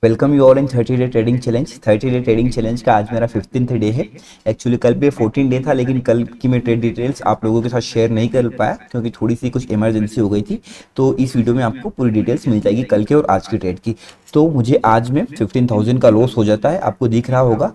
Welcome you all in 30 day trading challenge. 30 day trading challenge का आज मेरा 15th day है। एक्चुअली कल पे 14 डे था, लेकिन कल की मैं ट्रेड डिटेल्स आप लोगों के साथ शेयर नहीं कर पाया क्योंकि थोड़ी सी कुछ इमरजेंसी हो गई थी। तो इस वीडियो में आपको पूरी डिटेल्स मिल जाएगी कल के और आज की ट्रेड की। तो मुझे आज में 15,000 का लॉस हो जाता है, आपको दिख रहा होगा।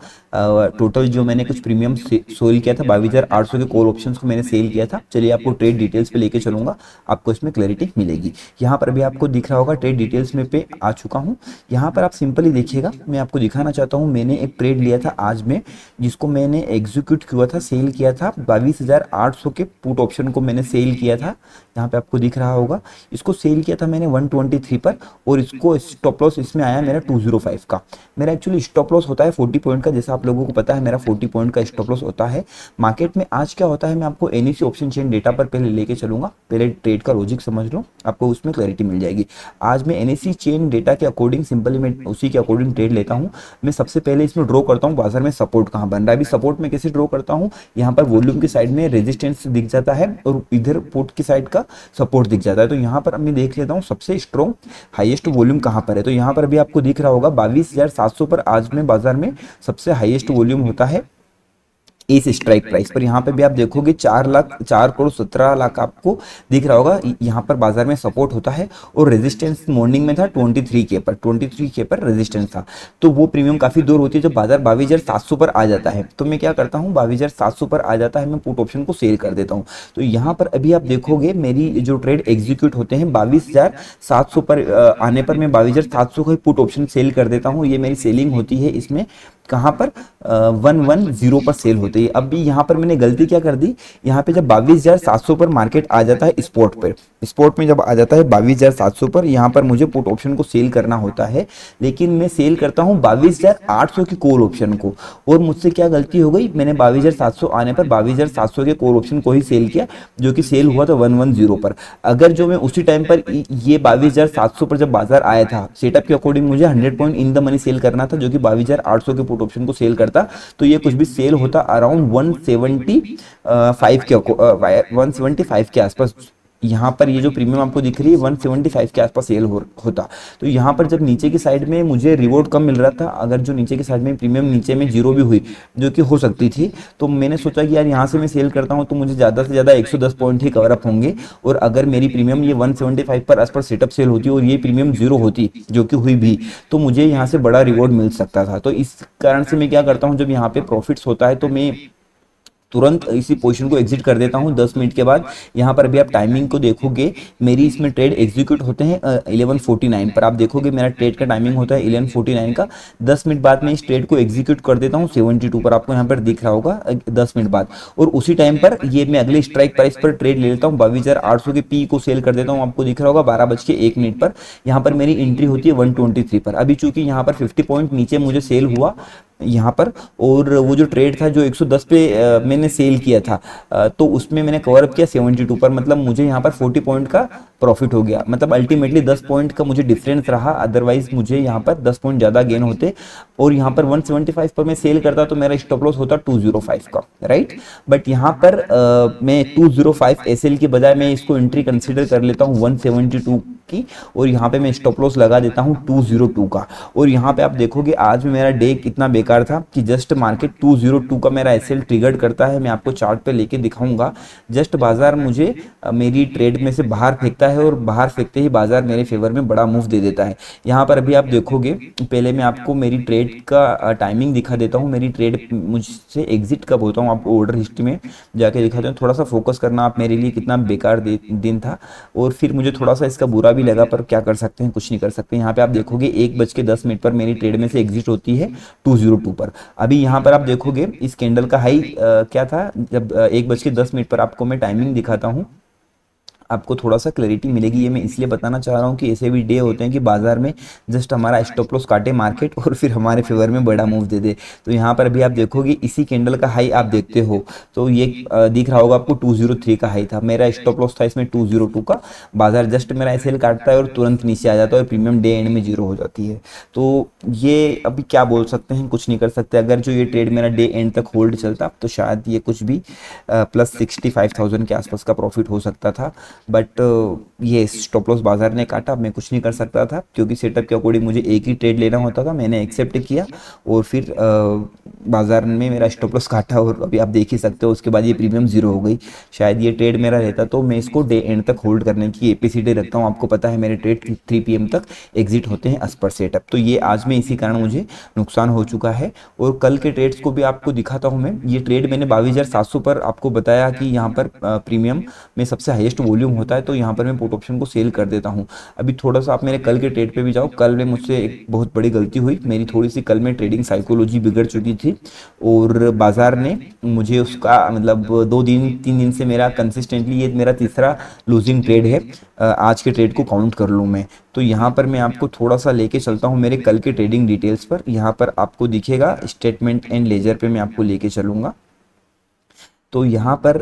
टोटल जो मैंने कुछ प्रीमियम सेल किया था 22,800 के कॉल ऑप्शंस को मैंने सेल किया था। चलिए आपको ट्रेड डिटेल्स पे लेके चलूंगा, आपको इसमें क्लैरिटी मिलेगी। यहाँ पर भी आपको दिख रहा होगा ट्रेड डिटेल्स में पे आ चुका हूँ। यहाँ पर आप सिंपली देखिएगा, मैं आपको दिखाना चाहता हूँ। मैंने एक ट्रेड लिया था आज में, जिसको मैंने एग्जीक्यूट किया था, सेल किया था 22,800 के पुट ऑप्शन को मैंने सेल किया था। यहाँ पे आपको दिख रहा होगा, इसको सेल किया था मैंने 123 पर, और इसको स्टॉप लॉस इसमें आया मेरा 205 का। मेरा एक्चुअली स्टॉप लॉस होता है 40 पॉइंट का, जैसा आप लोगों को पता है मेरा 40 पॉइंट का स्टॉप लॉस होता है। मार्केट में आज क्या होता है मैं आपको एनईसी ऑप्शन चेन डेटा पर पहले लेके चलूंगा। पहले ट्रेड का लॉजिक समझ लो, आपको उसमें क्लैरिटी मिल जाएगी। आज मैं एनईसी चेन डेटा के अकॉर्डिंग सिंपली मैं उसी के अकॉर्डिंग ट्रेड लेता हूँ। मैं सबसे पहले इसमें ड्रॉ करता हूँ बाजार में सपोर्ट कहाँ बन रहा है। अभी सपोर्ट में कैसे ड्रॉ करता हूँ, यहाँ पर वॉल्यूम की साइड में रेजिस्टेंस दिख जाता है और इधर पुट की साइड का सपोर्ट दिख जाता है। तो यहाँ पर मैं देख लेता हूँ सबसे स्ट्रॉन्ग हाईएस्ट वॉल्यूम कहाँ पर है। तो यहाँ पर भी आपको दिख रहा होगा 22,700 पर आज में बाजार में सबसे हाईएस्ट वॉल्यूम होता है इस स्ट्राइक प्राइस पर। यहाँ पे भी आप देखोगे 4,17 लाख आपको दिख रहा होगा। यहाँ पर बाजार में सपोर्ट होता है और रेजिस्टेंस मॉर्निंग में था 23K पर, 23K पर रेजिस्टेंस था। तो वो प्रीमियम काफी दूर होती है जब बाजार 22,700 पर आ जाता है। तो मैं क्या करता हूँ, 22,700 पर आ जाता है मैं पुट ऑप्शन को सेल कर देता हूँ। तो यहाँ पर अभी आप देखोगे मेरी जो ट्रेड एग्जीक्यूट होते हैं 22,700 पर आने पर मैं 22,700 का पुट ऑप्शन सेल कर देता हूँ। ये मेरी सेलिंग होती है इसमें कहाँ पर 110 पर सेल होती है। अब भी यहाँ पर मैंने गलती क्या कर दी, यहाँ पे जब 22,700 पर मार्केट आ जाता है स्पॉट पर, स्पॉट में जब आ जाता है 22,700 पर, यहाँ पर मुझे पुट ऑप्शन को सेल करना होता है, लेकिन मैं सेल करता हूँ 22,800 की कॉल ऑप्शन को। और मुझसे क्या गलती हो गई, मैंने 22,700 आने पर 22,700 के कॉल ऑप्शन को ही सेल किया, जो कि सेल हुआ था 110 पर। अगर जो मैं उसी टाइम पर ये 22,700 पर जब बाजार आया था, सेटअप के अकॉर्डिंग मुझे 100 point in the money sell करना था, जो कि 22,800 के पुट ऑप्शन को सेल करता, तो ये कुछ भी सेल होता अराउंड 175 के आसपास। यहाँ पर ये जो प्रीमियम आपको दिख रही है 175 के आसपास सेल होता। तो यहाँ पर जब नीचे की साइड में मुझे रिवॉर्ड कम मिल रहा था, अगर जो नीचे की साइड में प्रीमियम नीचे में जीरो भी हुई, जो कि हो सकती थी, तो मैंने सोचा कि यार यहाँ से मैं सेल करता हूँ तो मुझे ज़्यादा से ज़्यादा 110 पॉइंट ही कवर अप होंगे। और अगर मेरी प्रीमियम ये 175 पर आसपास सेटअप सेल होती और ये प्रीमियम जीरो होती, जो कि हुई भी, तो मुझे यहाँ से बड़ा रिवॉर्ड मिल सकता था। तो इस कारण से मैं क्या करता हूँ, जब यहाँ पे प्रॉफिट्स होता है तो मैं तुरंत इसी पोजीशन को एग्जिट कर देता हूं 10 मिनट के बाद। यहां पर भी आप टाइमिंग को देखोगे, मेरी इसमें ट्रेड एग्जीक्यूट होते हैं 11:49 पर। आप देखोगे मेरा ट्रेड का टाइमिंग होता है 11:49 का। 10 मिनट बाद मैं इस ट्रेड को एग्जीक्यूट कर देता हूं 72 पर, आपको यहां पर दिख रहा होगा 10 मिनट बाद। और उसी टाइम पर ये मैं अगले स्ट्राइक प्राइस पर ट्रेड ले लेता हूँ, 22,800 के पी को सेल कर देता हूँ, आपको दिख रहा होगा 12:01 पर। यहाँ पर मेरी एंट्री होती है 123 पर। अभी चूंकि यहाँ पर 50 पॉइंट नीचे मुझे सेल हुआ यहाँ पर, और वो जो ट्रेड था जो 110 पे मैंने सेल किया था, तो उसमें मैंने कवर अप किया 72 पर। मतलब मुझे यहाँ पर 40 पॉइंट का प्रॉफिट हो गया। मतलब अल्टीमेटली 10 पॉइंट का मुझे डिफरेंस रहा, अदरवाइज मुझे यहाँ पर 10 पॉइंट ज़्यादा गेन होते। और यहाँ पर 175 पर मैं सेल करता तो मेरा स्टॉप लॉस होता 205 का, राइट। बट यहाँ पर मैं 205 एसएल की बजाय मैं इसको एंट्री कंसिडर कर लेता हूँ 172 की, और यहाँ पे मैं स्टॉप लॉस लगा देता हूँ 202 का। और यहाँ पे आप देखोगे आज में मेरा डे कितना बेकार था कि जस्ट मार्केट 202 का मेरा एसएल ट्रिगर्ड करता है। मैं आपको चार्ट पे लेके दिखाऊंगा। जस्ट बाजार मुझे मेरी ट्रेड में से बाहर फेंकता है, और बाहर फेंकते ही बाजार मेरे फेवर में बड़ा मूव दे देता है। यहाँ पर अभी आप देखोगे, पहले मैं आपको मेरी ट्रेड का टाइमिंग दिखा देता हूँ। मेरी ट्रेड मुझसे एग्जिट कब होता हूँ आपको ऑर्डर हिस्ट्री में जाके दिखाते हैं। थोड़ा सा फोकस करना आप मेरे लिए, कितना बेकार दिन था। और फिर मुझे थोड़ा सा इसका बुरा भी लगा, पर क्या कर सकते हैं, कुछ नहीं कर सकते। यहाँ पे आप देखोगे 1:10 पर मेरी ट्रेड में से एग्जिट होती है 202 पर। अभी यहाँ पर आप देखोगे इस कैंडल का हाई क्या था, जब 1:10 पर आपको मैं टाइमिंग दिखाता हूँ, आपको थोड़ा सा क्लैरिटी मिलेगी। ये मैं इसलिए बताना चाह रहा हूँ कि ऐसे भी डे होते हैं कि बाजार में जस्ट हमारा स्टॉप लॉस काटे मार्केट और फिर हमारे फेवर में बड़ा मूव दे दे। तो यहाँ पर भी आप देखोगे इसी कैंडल का हाई आप देखते हो, तो ये दिख रहा होगा आपको 203 का हाई था। मेरा स्टॉप लॉस था इसमें 202 का। बाजार जस्ट मेरा एसएल काटता है और तुरंत नीचे आ जाता है और प्रीमियम डे एंड में जीरो हो जाती है। तो ये अभी क्या बोल सकते हैं, कुछ नहीं कर सकते। अगर जो ये ट्रेड मेरा डे एंड तक होल्ड चलता तो शायद ये कुछ भी +65,000 के आसपास का प्रॉफिट हो सकता था। बट ये स्टॉप लॉस बाजार ने काटा, मैं कुछ नहीं कर सकता था क्योंकि सेटअप के अकॉर्डिंग मुझे एक ही ट्रेड लेना होता था। मैंने एक्सेप्ट किया और फिर बाजार में मेरा स्टॉप लॉस काटा और अभी आप देख ही सकते हो उसके बाद ये प्रीमियम जीरो हो गई। शायद ये ट्रेड मेरा रहता तो मैं इसको डे एंड तक होल्ड करने की एपीसीडी रखता हूँ। आपको पता है मेरे ट्रेड 3 PM तक एग्जिट होते हैं एज पर सेटअप। तो ये आज में इसी कारण मुझे नुकसान हो चुका है। और कल के ट्रेड्स को भी आपको दिखाता हूँ मैं। ये ट्रेड मैंने 22,700 पर आपको बताया कि यहाँ पर प्रीमियम में सबसे हाईएस्ट वॉल्यूम होता है, तो यहाँ पर मैं पुट ऑप्शन को सेल कर देता हूँ। अभी थोड़ा सा आप मेरे कल के ट्रेड पे भी जाओ। कल में मुझसे एक बहुत बड़ी गलती हुई, मेरी थोड़ी सी कल में ट्रेडिंग साइकोलॉजी बिगड़ चुकी थी और बाजार ने मुझे उसका मतलब 2 दिन 3 दिन से मेरा कंसिस्टेंटली ये मेरा तीसरा लूजिंग ट्रेड है। आज के ट्रेड को काउंट कर लूँ मैं तो यहाँ पर मैं आपको थोड़ा सा लेके चलता हूँ मेरे कल के ट्रेडिंग डिटेल्स पर। यहाँ पर आपको दिखेगा स्टेटमेंट एंड लेजर पे मैं आपको लेके चलूँगा। तो यहाँ पर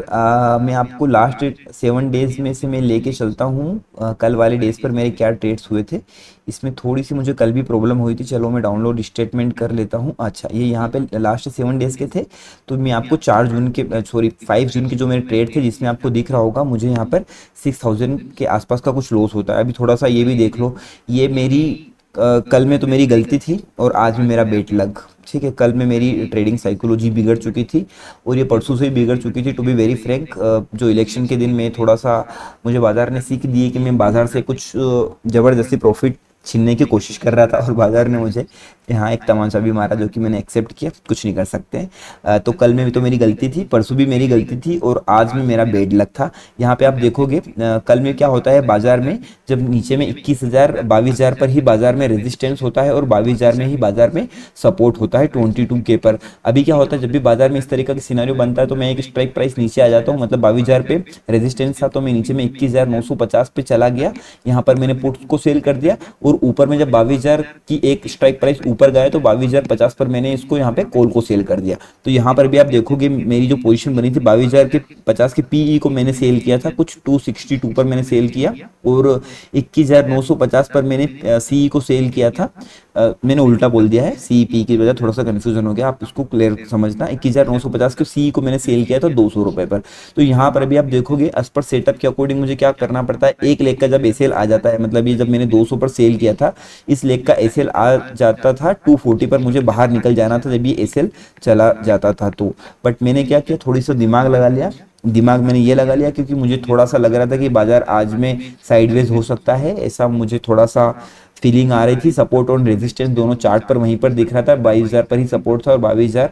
मैं आपको लास्ट 7 डेज में से मैं लेके चलता हूँ। कल वाले डेज पर मेरे क्या ट्रेड्स हुए थे। इसमें थोड़ी सी मुझे कल भी प्रॉब्लम हुई थी, चलो मैं डाउनलोड स्टेटमेंट कर लेता हूँ। अच्छा, ये यहाँ पे लास्ट 7 डेज के थे। तो मैं आपको 4 जून के 5 जून के जो मेरे ट्रेड थे जिसमें आपको दिख रहा होगा मुझे यहाँ पर 6,000 के आसपास का कुछ लॉस होता है। अभी थोड़ा सा ये भी देख लो, ये मेरी कल में तो मेरी गलती थी और आज में मेरा बेट लग। ठीक है, कल में मेरी ट्रेडिंग साइकोलॉजी बिगड़ चुकी थी और ये परसों से ही बिगड़ चुकी थी। टू बी वेरी फ्रैंक, जो इलेक्शन के दिन में थोड़ा सा मुझे बाजार ने सीख दी है कि मैं बाजार से कुछ ज़बरदस्ती प्रॉफिट छीनने की कोशिश कर रहा था और बाजार ने मुझे यहाँ एक तमाचा भी मारा जो कि मैंने एक्सेप्ट किया, कुछ नहीं कर सकते हैं। तो कल में भी तो मेरी गलती थी, परसों भी मेरी गलती थी और आज में मेरा बेड लक था। यहाँ पे आप देखोगे कल में क्या होता है बाजार में, जब नीचे में 21,000 22,000 पर ही बाजार में रेजिस्टेंस होता है और 22,000 में ही बाजार में सपोर्ट होता है 22K पर। अभी क्या होता है जब भी बाजार में इस तरीके का सिनेरियो बनता है तो मैं एक स्ट्राइक प्राइस नीचे आ जाता हूँ, मतलब 22,000 पे रेजिस्टेंस था तो मैं नीचे में 21,950 पे चला गया। यहाँ पर मैंने पुट्स को सेल कर दिया और ऊपर में जब 22,000 की एक स्ट्राइक प्राइस ऊपर गया तो 22,050 पर मैंने इसको यहाँ पे कॉल को सेल कर दिया। तो यहाँ पर भी आप देखोगे मेरी जो पोजीशन बनी थी 22,050 के पीई को मैंने सेल किया था, कुछ 262 पर मैंने सेल किया और 21,950 पर मैंने सीई को सेल किया था। मैंने उल्टा बोल दिया है, सीईपी की वजह थोड़ा सा कंफ्यूजन हो गया, आप इसको क्लियर समझना। 21,950 के सीई को मैंने सेल किया था 200 रुपए पर। तो यहाँ पर भी आप देखोगे एज पर सेटअप के अकॉर्डिंग मुझे क्या करना पड़ता है, एक लेग का जब एसएल आ जाता है, मतलब ये जब मैंने 200 पर सेल किया था इस लेग का एसएल आ जाता था 240 पर, मुझे बाहर निकल जाना था जब ये एसएल चला जाता था। तो बट मैंने क्या किया, थोड़ी सा दिमाग लगा लिया। दिमाग मैंने ये लगा लिया क्योंकि मुझे थोड़ा सा लग रहा था कि बाजार आज में साइडवेज हो सकता है, ऐसा मुझे थोड़ा सा फीलिंग आ रही थी। सपोर्ट और रेजिस्टेंस दोनों चार्ट पर वहीं पर दिख रहा था, 22,000 पर ही सपोर्ट था और 22,000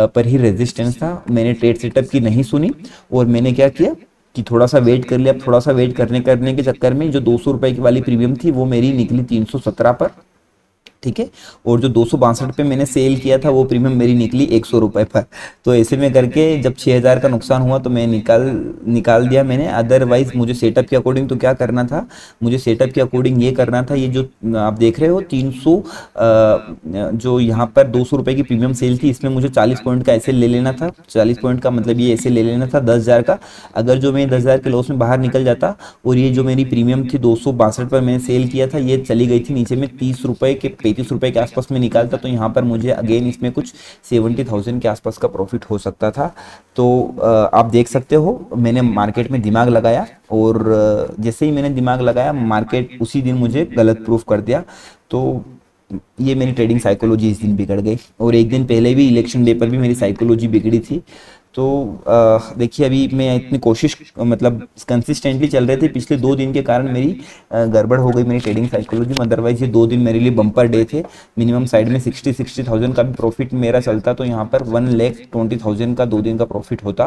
पर ही रेजिस्टेंस था। मैंने ट्रेड सेटअप की नहीं सुनी और मैंने क्या किया कि थोड़ा सा वेट कर लिया। थोड़ा सा वेट करने के चक्कर में जो 200 रुपए की वाली प्रीमियम थी वो मेरी निकली 317 पर, ठीक है। और जो 262 पे मैंने सेल किया था वो प्रीमियम मेरी निकली 100 रुपए पर। तो ऐसे में करके जब 6,000 का नुकसान हुआ तो मैं निकाल दिया मैंने। अदरवाइज मुझे सेटअप के अकॉर्डिंग तो क्या करना था, मुझे सेटअप के अकॉर्डिंग ये करना था, ये जो आप देख रहे हो 300 जो यहाँ पर 200 रुपए की प्रीमियम सेल थी इसमें मुझे 40 पॉइंट का ऐसे ले लेना था। 40 पॉइंट का मतलब ये ऐसे ले लेना था 10,000 का। अगर जो मैं 10,000 के लॉस में बाहर निकल जाता और ये जो मेरी प्रीमियम थी 262 पर मैंने सेल किया था ये चली गई थी नीचे में 30 रुपए के 35 रुपए के आसपास में निकालता, तो यहाँ पर मुझे अगेन इसमें कुछ 70,000 के आसपास का प्रॉफिट हो सकता था। तो आप देख सकते हो मैंने मार्केट में दिमाग लगाया और जैसे ही मैंने दिमाग लगाया मार्केट उसी दिन मुझे गलत प्रूफ कर दिया। तो ये मेरी ट्रेडिंग साइकोलॉजी इस दिन बिगड़ गई और एक दिन पहले भी इलेक्शन डे पर भी मेरी साइकोलॉजी बिगड़ी थी। तो देखिए अभी मैं इतनी कोशिश मतलब कंसिस्टेंटली चल रहे थे, पिछले 2 दिन के कारण मेरी गड़बड़ हो गई मेरी ट्रेडिंग साइकोलॉजी में। अदरवाइज ये 2 दिन मेरे लिए बम्पर डे थे। मिनिमम साइड में 60,000 का भी प्रॉफिट मेरा चलता तो यहाँ पर 1,20,000 का 2 दिन का प्रॉफिट होता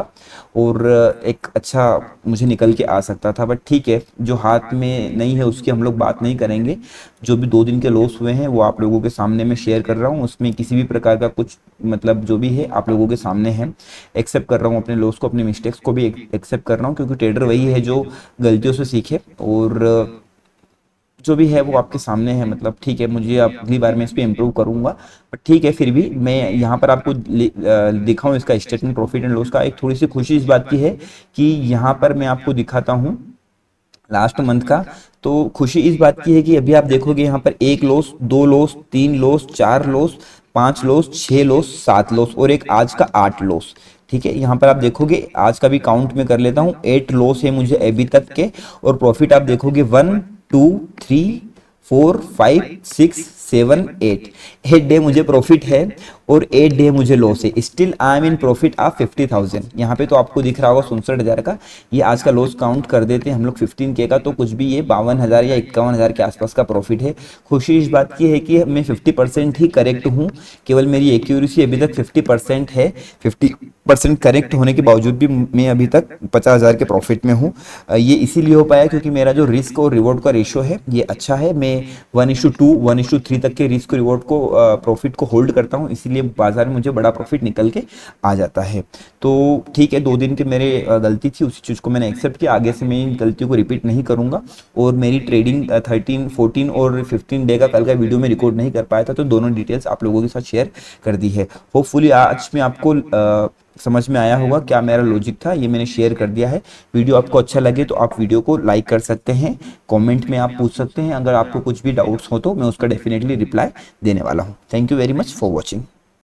और एक अच्छा मुझे निकल के आ सकता था। बट ठीक है, जो हाथ में नहीं है उसकी हम लोग बात नहीं करेंगे। जो भी 2 दिन के लॉस हुए हैं वो आप लोगों के सामने मैं शेयर कर रहा हूँ, उसमें किसी भी प्रकार का कुछ मतलब जो भी है आप लोगों के सामने है। एक्सेप्ट कर रहा हूँ अपने लॉस को, अपने मिस्टेक्स को भी एक्सेप्ट कर रहा हूँ क्योंकि ट्रेडर वही है जो गलतियों से सीखे और जो भी है वो आपके सामने है। मतलब ठीक है, मुझे अगली बार मैं इस पर इम्प्रूव करूंगा। बट ठीक है, फिर भी मैं यहाँ पर आपको दिखाऊं इसका स्टेटमेंट प्रॉफिट एंड लॉस का। एक थोड़ी सी खुशी इस बात की है कि यहाँ पर मैं आपको दिखाता हूँ लास्ट मंथ का। तो खुशी इस बात की है कि अभी आप देखोगे यहाँ पर 1 loss, 2 loss, 3 loss, 4 loss, 5 loss, 6 loss, 7 loss और एक आज का 8 लॉस। ठीक है, यहाँ पर आप देखोगे आज का भी काउंट में कर लेता हूँ, 8 लॉस है मुझे अभी तक के, और प्रॉफिट आप देखोगे 1 2 3 4 5 6 7 8 डे मुझे प्रॉफिट है और 8 डे मुझे लॉस है। Still I am in profit of 50,000। यहाँ पे तो आपको दिख रहा होगा 67,000 का, ये आज का लॉस काउंट कर देते हैं हम लोग 15K का, तो कुछ भी ये 52,000 या 51,000 के आसपास का प्रॉफिट है। खुशी इस बात की है कि मैं 50% ही करेक्ट हूँ, केवल मेरी एक्यूरेसी अभी तक 50% है। 50% करेक्ट होने के बावजूद भी मैं अभी तक 50,000 के प्रॉफिट में हूँ। ये इसीलिए हो पाया क्योंकि मेरा जो रिस्क और रिवॉर्ड का रेशियो है ये अच्छा है। मैं 1:2 1:3 तक के रिस्क रिवॉर्ड को प्रॉफिट को होल्ड करता हूँ, इसीलिए बाजार में मुझे बड़ा प्रॉफिट निकल के आ जाता है। तो ठीक है, 2 दिन के मेरे गलती थी, उसी चीज़ को मैंने एक्सेप्ट किया, आगे से मैं इन गलतियों को रिपीट नहीं करूंगा। और मेरी ट्रेडिंग 13 14 और 15 डे का कल का वीडियो में रिकॉर्ड नहीं कर पाया था, तो दोनों डिटेल्स आप लोगों के साथ शेयर कर दी है। होपफुली आज में आपको समझ में आया होगा क्या मेरा लॉजिक था, ये मैंने शेयर कर दिया है। वीडियो आपको अच्छा लगे तो आप वीडियो को लाइक कर सकते हैं, कमेंट में आप पूछ सकते हैं, अगर आपको कुछ भी डाउट्स हो तो मैं उसका डेफिनेटली रिप्लाई देने वाला हूँ। Thank you very much for watching.